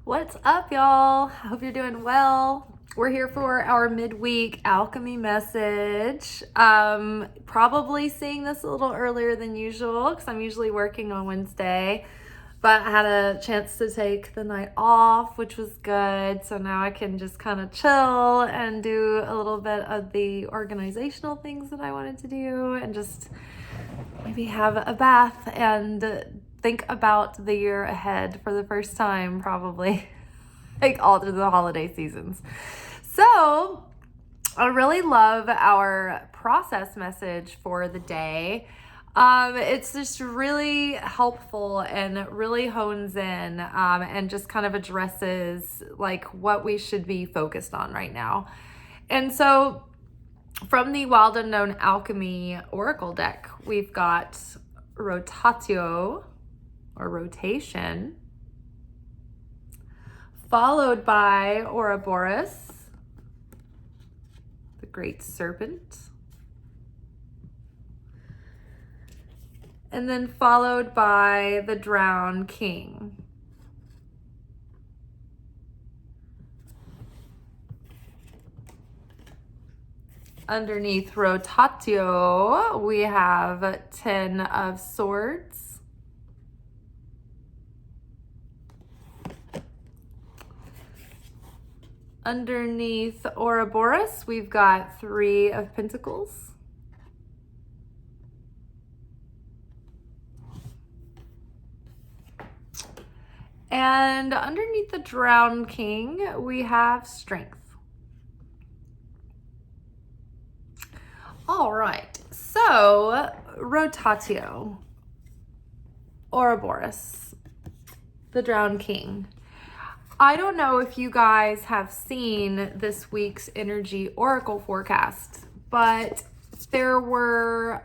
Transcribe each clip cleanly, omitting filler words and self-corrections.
What's up, y'all? Hope you're doing well. We're here for our midweek alchemy message. Probably seeing this a little earlier than usual because I'm usually working on Wednesday, but I had a chance to take the night off, which was good. So now I can just kind of chill and do a little bit of the organizational things that I wanted to do and just maybe have a bath and think about the year ahead for the first time, probably, like all through the holiday seasons. So I really love our process message for the day. It's just really helpful and really hones in and just kind of addresses like what we should be focused on right now. And so from the Wild Unknown Alchemy Oracle deck, we've got rotatio, or rotation, followed by Ouroboros, the Great Serpent, and then followed by the Drowned King. Underneath rotatio, we have 10 of Swords, underneath Ouroboros, we've got 3 of Pentacles. And underneath the Drowned King, we have Strength. All right, so rotatio, Ouroboros, the Drowned King. I don't know if you guys have seen this week's energy oracle forecast, but there were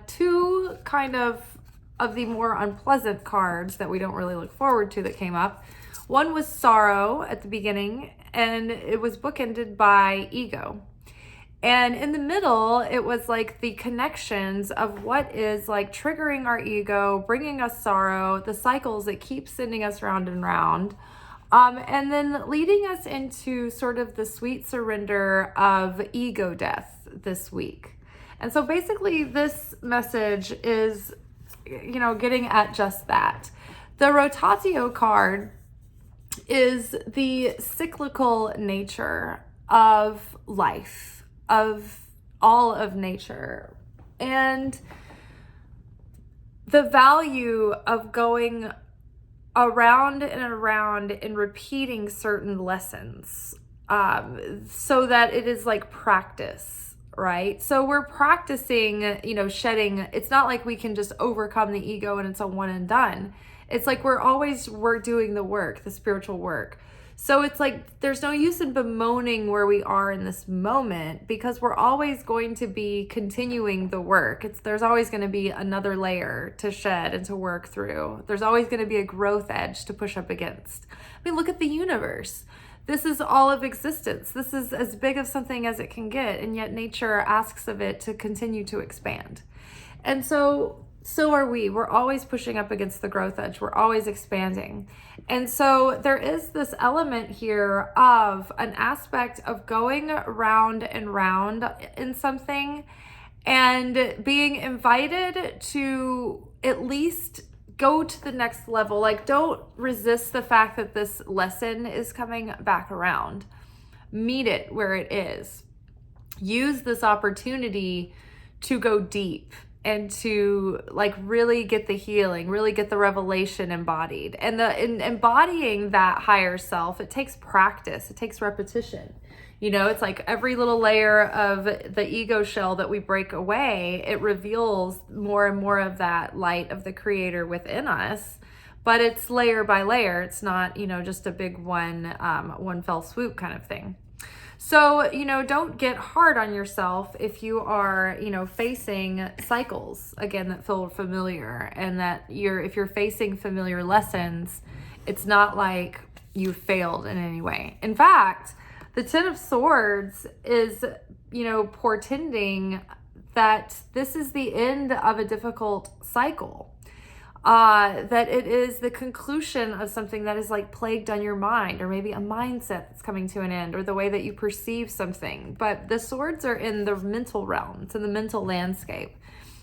2 kind of the more unpleasant cards that we don't really look forward to that came up. One was sorrow at the beginning, and it was bookended by ego. And in the middle, it was like the connections of what is like triggering our ego, bringing us sorrow, the cycles that keep sending us round and round. And then leading us into sort of the sweet surrender of ego death this week. And so basically this message is, getting at just that. The rotatio card is the cyclical nature of life, of all of nature, and the value of going around and around and repeating certain lessons so that it is like practice, right? So we're practicing, shedding. It's not like we can just overcome the ego and it's a one and done. It's like we're doing the work, the spiritual work. So it's like there's no use in bemoaning where we are in this moment because we're always going to be continuing the work. There's always going to be another layer to shed and to work through. There's always going to be a growth edge to push up against. I mean, look at the universe. This is all of existence. This is as big of something as it can get, and yet nature asks of it to continue to expand. And so are we. We're always pushing up against the growth edge. We're always expanding. And so there is this element here of an aspect of going round and round in something and being invited to at least go to the next level. Like, don't resist the fact that this lesson is coming back around. Meet it where it is. Use this opportunity to go deep and to like really get the healing, really get the revelation embodied. And in embodying that higher self, it takes practice, it takes repetition. It's like every little layer of the ego shell that we break away, it reveals more and more of that light of the creator within us. But it's layer by layer. It's not, just a big one fell swoop kind of thing. So, don't get hard on yourself if you are, facing cycles, again, that feel familiar, and that if you're facing familiar lessons, it's not like you failed in any way. In fact, the 10 of Swords is, portending that this is the end of a difficult cycle. that it is the conclusion of something that is like plagued on your mind, or maybe a mindset that's coming to an end, or the way that you perceive something. But the swords are in the mental realm. It's in the mental landscape.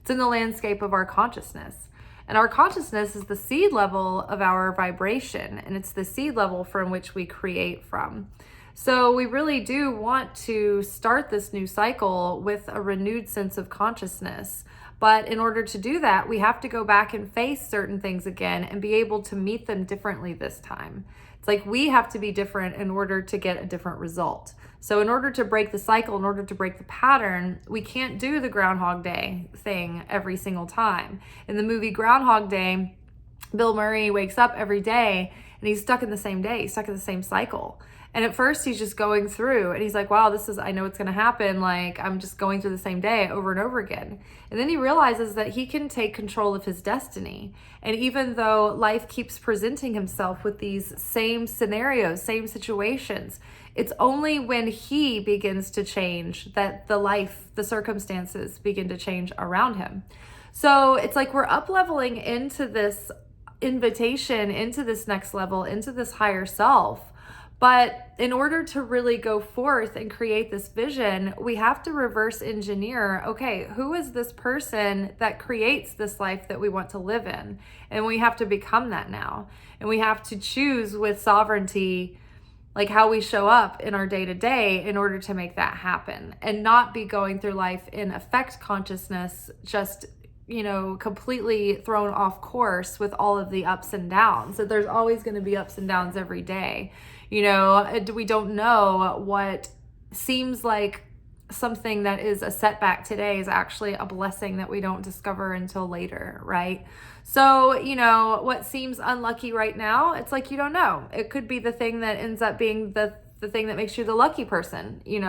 It's in the landscape of our consciousness. And our consciousness is the seed level of our vibration, and it's the seed level from which we create from. So we really do want to start this new cycle with a renewed sense of consciousness. But in order to do that, we have to go back and face certain things again and be able to meet them differently this time. It's like we have to be different in order to get a different result. So in order to break the cycle, in order to break the pattern, we can't do the Groundhog Day thing every single time. In the movie Groundhog Day, Bill Murray wakes up every day and he's stuck in the same day, he's stuck in the same cycle. And at first he's just going through and he's like, wow, I know it's going to happen. Like, I'm just going through the same day over and over again. And then he realizes that he can take control of his destiny. And even though life keeps presenting himself with these same scenarios, same situations, it's only when he begins to change that the circumstances begin to change around him. So it's like we're up leveling into this invitation, into this next level, into this higher self. But in order to really go forth and create this vision, we have to reverse engineer, okay, who is this person that creates this life that we want to live in? And we have to become that now. And we have to choose with sovereignty, like how we show up in our day-to-day in order to make that happen, and not be going through life in effect consciousness, just completely thrown off course with all of the ups and downs. So there's always going to be ups and downs every day. We don't know what seems like something that is a setback today is actually a blessing that we don't discover until later, right? So, what seems unlucky right now, it's like, you don't know. It could be the thing that ends up being the thing that makes you the lucky person, in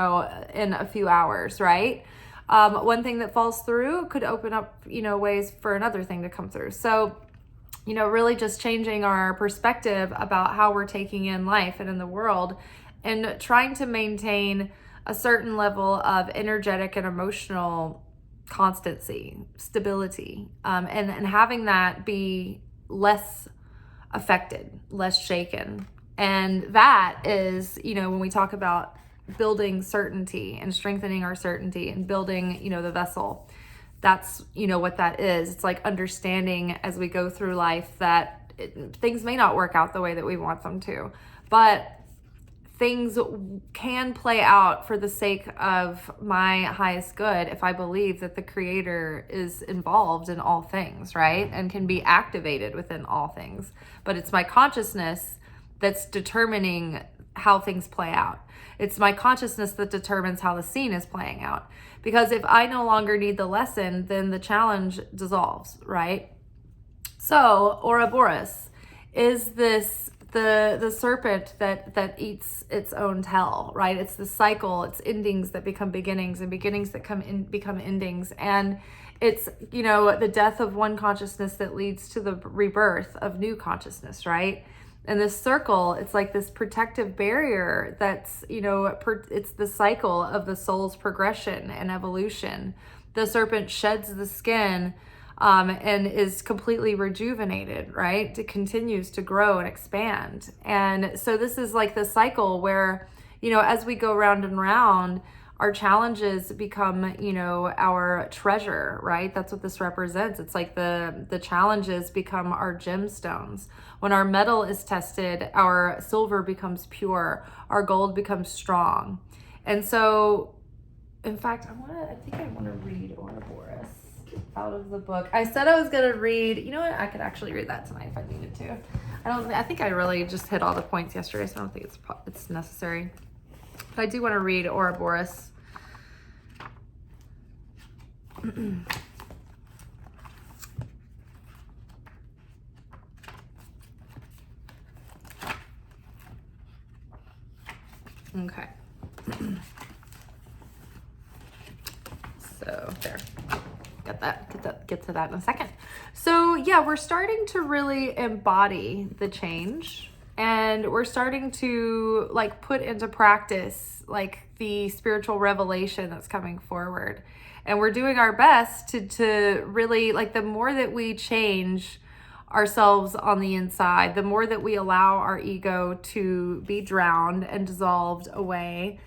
a few hours, right? One thing that falls through could open up, ways for another thing to come through. So, really just changing our perspective about how we're taking in life and in the world, and trying to maintain a certain level of energetic and emotional constancy, stability, and having that be less affected, less shaken. And that is, when we talk about building certainty and strengthening our certainty and building, the vessel, that's, what that is. It's like understanding as we go through life that things may not work out the way that we want them to, but things can play out for the sake of my highest good if I believe that the Creator is involved in all things, right? And can be activated within all things. But it's my consciousness that's determining how things play out. It's my consciousness that determines how the scene is playing out. Because if I no longer need the lesson, then the challenge dissolves, right? So Ouroboros is the serpent that eats its own tail, right? It's the cycle, it's endings that become beginnings, and beginnings that become endings. And it's, the death of one consciousness that leads to the rebirth of new consciousness, right? And this circle, it's like this protective barrier that's, it's the cycle of the soul's progression and evolution. The serpent sheds the skin and is completely rejuvenated, right? It continues to grow and expand. And so this is like the cycle where, as we go round and round, our challenges become, our treasure, right? That's what this represents. It's like the challenges become our gemstones. When our metal is tested, our silver becomes pure, our gold becomes strong. And so, in fact, I think I want to read Ouroboros out of the book. I said I was going to read, I could actually read that tonight if I needed to. I think I really just hit all the points yesterday, so I don't think it's necessary. But I do want to read Ouroboros. Okay. So there. Get to that in a second. So yeah, we're starting to really embody the change, and we're starting to put into practice the spiritual revelation that's coming forward. And we're doing our best to really, the more that we change ourselves on the inside, the more that we allow our ego to be drowned and dissolved away,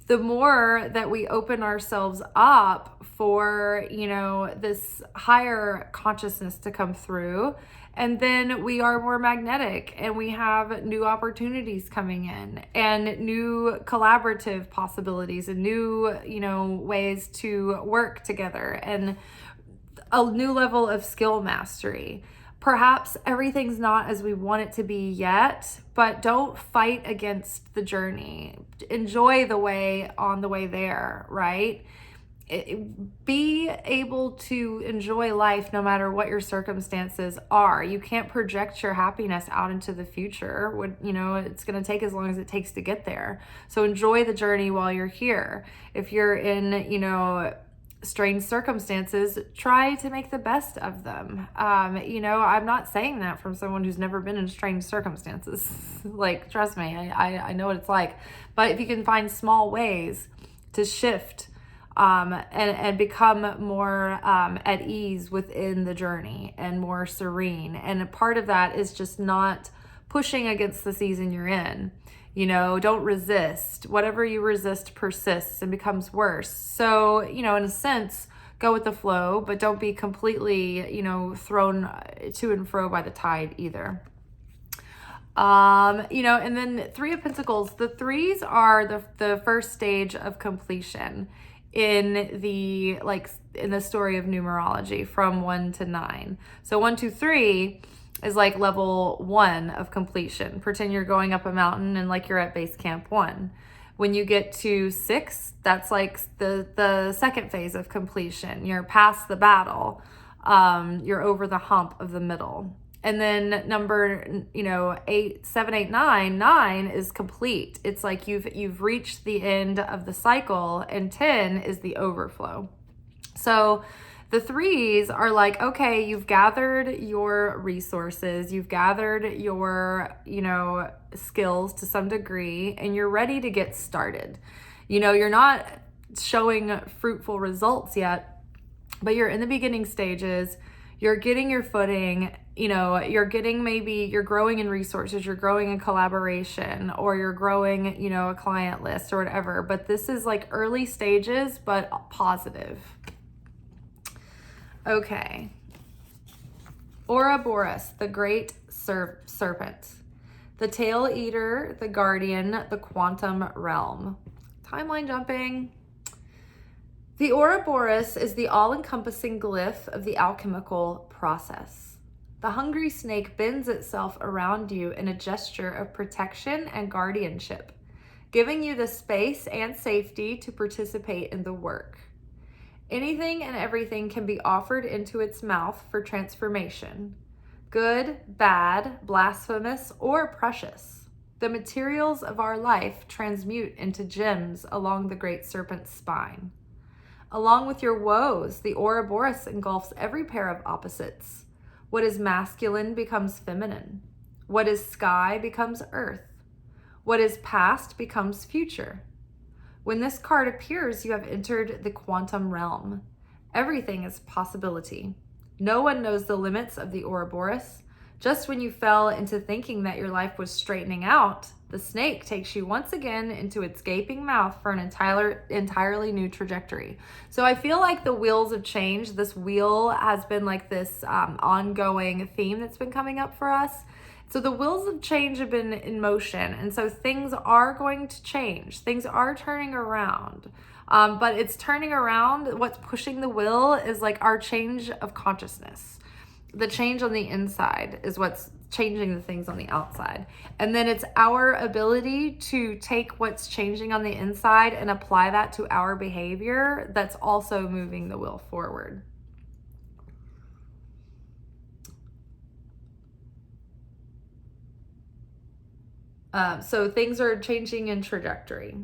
the more that we open ourselves up for, this higher consciousness to come through. And then we are more magnetic and we have new opportunities coming in and new collaborative possibilities and new, ways to work together and a new level of skill mastery. Perhaps everything's not as we want it to be yet, but don't fight against the journey. Enjoy the way on the way there, right? Be able to enjoy life no matter what your circumstances are. You can't project your happiness out into the future. It's going to take as long as it takes to get there. So enjoy the journey while you're here. If you're in, strange circumstances, try to make the best of them. I'm not saying that from someone who's never been in strange circumstances. Like, trust me, I know what it's like. But if you can find small ways to shift and become more at ease within the journey and more serene. And a part of that is just not pushing against the season you're in. Don't resist. Whatever you resist persists and becomes worse. So, in a sense, go with the flow, but don't be completely, thrown to and fro by the tide either. And then Three of Pentacles. The threes are the first stage of completion in the story of numerology from 1 to 9. So 1, 2, 3 is like level 1 of completion. Pretend you're going up a mountain and like you're at base camp 1. When you get to 6, that's like the second phase of completion. You're past the battle. You're over the hump of the middle. And then number, 8, 7, 8, 9, 9 is complete. It's like you've reached the end of the cycle, and 10 is the overflow. So the threes are like, okay, you've gathered your resources, you've gathered your, skills to some degree, and you're ready to get started. You're not showing fruitful results yet, but you're in the beginning stages. You're getting your footing, you're growing in resources, you're growing in collaboration, or you're growing, a client list or whatever. But this is like early stages, but positive. Okay. Ouroboros, the great serpent, the tail eater, the guardian, the quantum realm. Timeline jumping. The Ouroboros is the all-encompassing glyph of the alchemical process. The hungry snake bends itself around you in a gesture of protection and guardianship, giving you the space and safety to participate in the work. Anything and everything can be offered into its mouth for transformation. Good, bad, blasphemous, or precious. The materials of our life transmute into gems along the great serpent's spine. Along with your woes, the Ouroboros engulfs every pair of opposites. What is masculine becomes feminine. What is sky becomes earth. What is past becomes future. When this card appears, you have entered the quantum realm. Everything is possibility. No one knows the limits of the Ouroboros. Just when you fell into thinking that your life was straightening out, the snake takes you once again into its gaping mouth for an entirely new trajectory. So I feel like the wheels of change, this wheel has been like this ongoing theme that's been coming up for us. So the wheels of change have been in motion. And so things are going to change. Things are turning around. But it's turning around. What's pushing the wheel is like our change of consciousness. The change on the inside is what's changing the things on the outside. And then it's our ability to take what's changing on the inside and apply that to our behavior that's also moving the wheel forward. So things are changing in trajectory.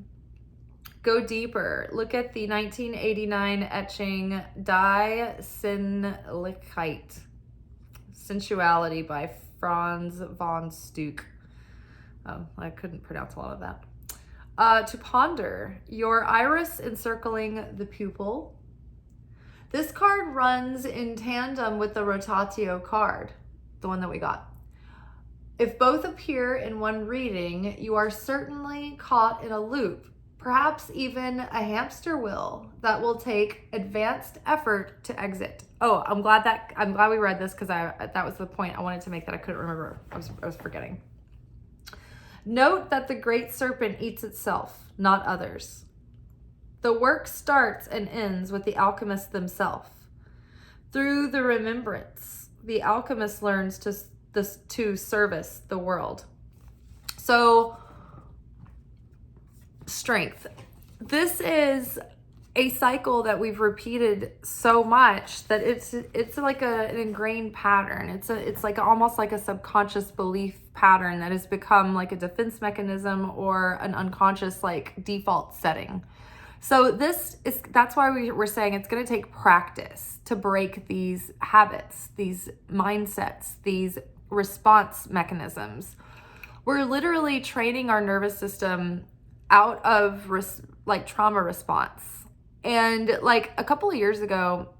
Go deeper. Look at the 1989 etching Die Sinnlichkeit, Sensuality by Franz von Stuck. Oh, I couldn't pronounce a lot of that. To ponder, your iris encircling the pupil. This card runs in tandem with the Rotatio card. the one that we got. If both appear in one reading, you are certainly caught in a loop, perhaps even a hamster wheel that will take advanced effort to exit. Oh, I'm glad we read this, because that was the point I wanted to make that I couldn't remember. I was forgetting. Note that the great serpent eats itself, not others. The work starts and ends with the alchemists themselves. Through the remembrance, the alchemist learns to service the world. So, strength. This is a cycle that we've repeated so much that it's like an ingrained pattern. It's like almost like a subconscious belief pattern that has become like a defense mechanism or an unconscious like default setting. So that's why we're saying it's going to take practice to break these habits, these mindsets, these response mechanisms. We're literally training our nervous system out of trauma response. And like a couple of years ago,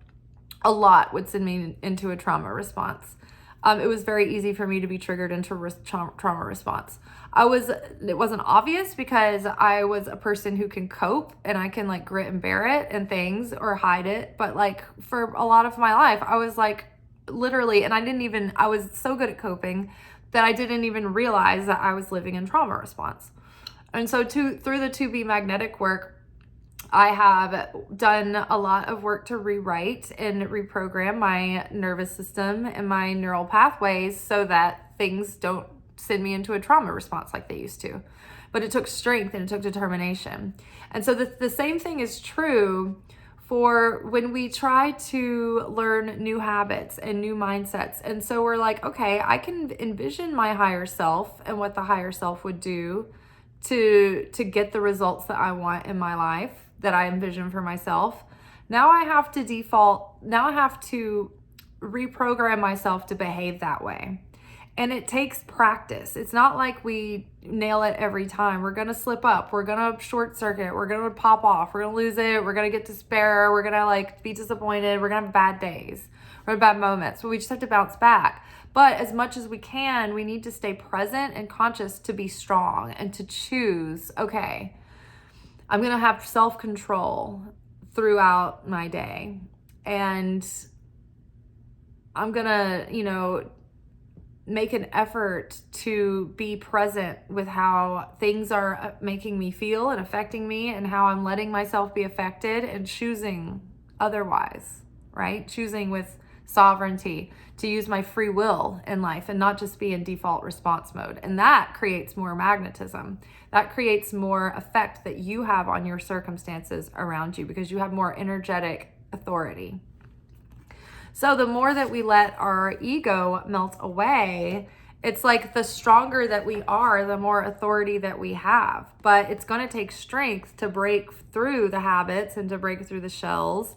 a lot would send me into a trauma response. It was very easy for me to be triggered into trauma response. It wasn't obvious because I was a person who can cope and I can like grit and bear it and things or hide it. But like for a lot of my life, I was like literally, and I was so good at coping that I didn't even realize that I was living in trauma response. And so through the 2B magnetic work, I have done a lot of work to rewrite and reprogram my nervous system and my neural pathways so that things don't send me into a trauma response like they used to. But it took strength and it took determination. And so the same thing is true for when we try to learn new habits and new mindsets. And so we're like, okay, I can envision my higher self and what the higher self would do to get the results that I want in my life, that I envision for myself. Now I have to reprogram myself to behave that way. And it takes practice. It's not like we nail it every time. We're going to slip up. We're going to short circuit. We're going to pop off. We're going to lose it. We're going to get despair. We're going to like be disappointed. We're going to have bad days or bad moments. But we just have to bounce back. But as much as we can, we need to stay present and conscious to be strong and to choose, okay, I'm going to have self-control throughout my day. And I'm going to, make an effort to be present with how things are making me feel and affecting me and how I'm letting myself be affected and choosing otherwise, right? Choosing with sovereignty to use my free will in life and not just be in default response mode. And that creates more magnetism. That creates more effect that you have on your circumstances around you because you have more energetic authority. So the more that we let our ego melt away, it's like the stronger that we are, the more authority that we have. But it's going to take strength to break through the habits and to break through the shells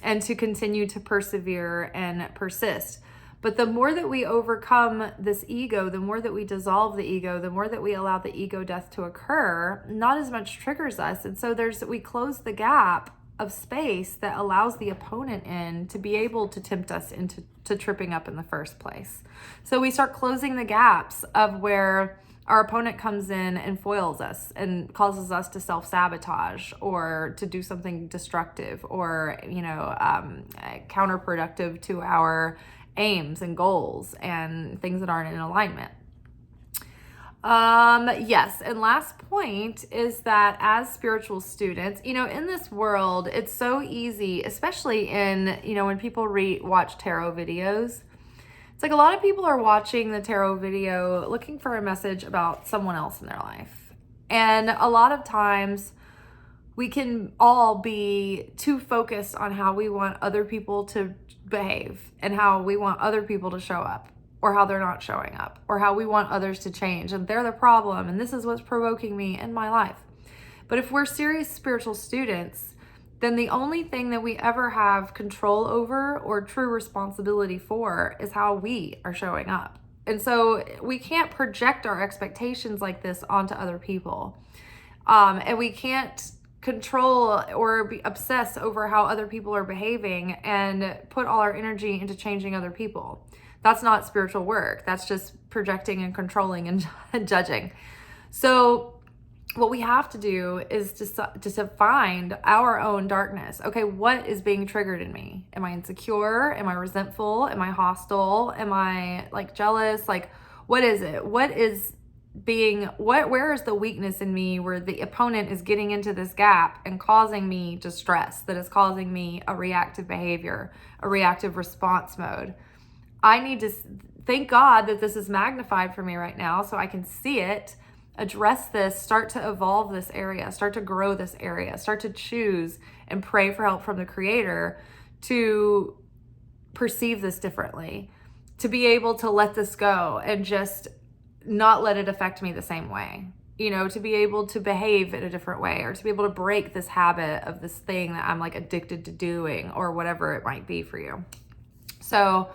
and to continue to persevere and persist. But the more that we overcome this ego, the more that we dissolve the ego, the more that we allow the ego death to occur, not as much triggers us. And so we close the gap of space that allows the opponent in to be able to tempt us into tripping up in the first place. So we start closing the gaps of where our opponent comes in and foils us and causes us to self-sabotage or to do something destructive or, counterproductive to our aims and goals and things that aren't in alignment. Yes. And last point is that as spiritual students, in this world, it's so easy, especially in, when people watch tarot videos, it's like a lot of people are watching the tarot video looking for a message about someone else in their life. And a lot of times we can all be too focused on how we want other people to behave and how we want other people to show up, or how they're not showing up, or how we want others to change, and they're the problem, and this is what's provoking me in my life. But if we're serious spiritual students, then the only thing that we ever have control over or true responsibility for is how we are showing up. And so we can't project our expectations like this onto other people. And we can't control or obsess over how other people are behaving and put all our energy into changing other people. That's not spiritual work. That's just projecting and controlling and judging. So what we have to do is to find our own darkness. Okay, what is being triggered in me? Am I insecure? Am I resentful? Am I hostile? Am I like jealous? Like, what is it? Where is the weakness in me where the opponent is getting into this gap and causing me distress, that is causing me a reactive behavior, a reactive response mode? I need to thank God that this is magnified for me right now so I can see it, address this, start to evolve this area, start to grow this area, start to choose and pray for help from the Creator to perceive this differently, to be able to let this go and just not let it affect me the same way, you know, to be able to behave in a different way, or to be able to break this habit of this thing that I'm like addicted to doing, or whatever it might be for you. So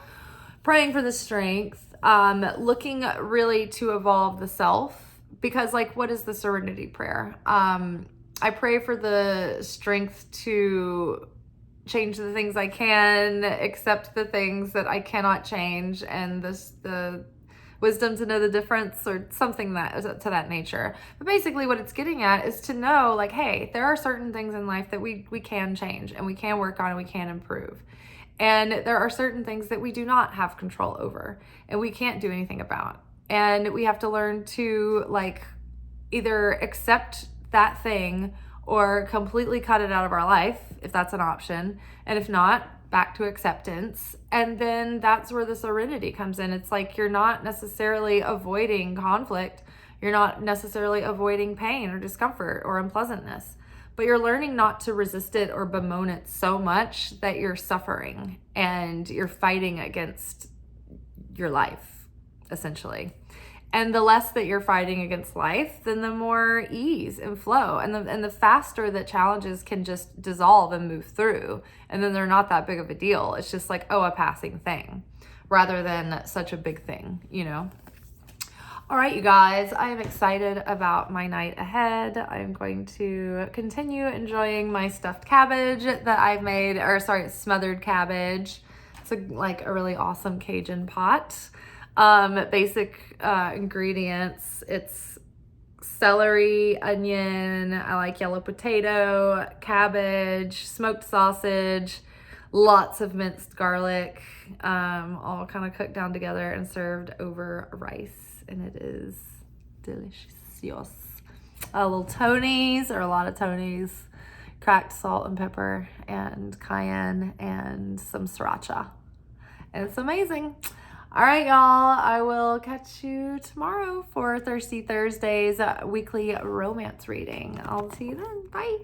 praying for the strength, looking really to evolve the self. Because like, what is the serenity prayer? I pray for the strength to change the things I can, accept the things that I cannot change, and the wisdom to know the difference, or something to that nature. But basically what it's getting at is to know like, hey, there are certain things in life that we can change and we can work on and we can improve. And there are certain things that we do not have control over and we can't do anything about. And we have to learn to like either accept that thing or completely cut it out of our life, if that's an option. And if not, back to acceptance. And then that's where the serenity comes in. It's like you're not necessarily avoiding conflict. You're not necessarily avoiding pain or discomfort or unpleasantness, but you're learning not to resist it or bemoan it so much that you're suffering and you're fighting against your life, essentially. And the less that you're fighting against life, then the more ease and flow, and the faster that challenges can just dissolve and move through. And then they're not that big of a deal. It's just like, oh, a passing thing, rather than such a big thing, you know? All right, you guys, I am excited about my night ahead. I'm going to continue enjoying my stuffed cabbage that I've made, smothered cabbage. It's like a really awesome Cajun pot. Basic ingredients, it's celery, onion, I like yellow potato, cabbage, smoked sausage, lots of minced garlic, all kind of cooked down together and served over rice, and it is delicious. A lot of Tonys, cracked salt and pepper and cayenne and some sriracha, and it's amazing. All right, y'all, I will catch you tomorrow for Thirsty Thursday's weekly romance reading. I'll see you then. Bye.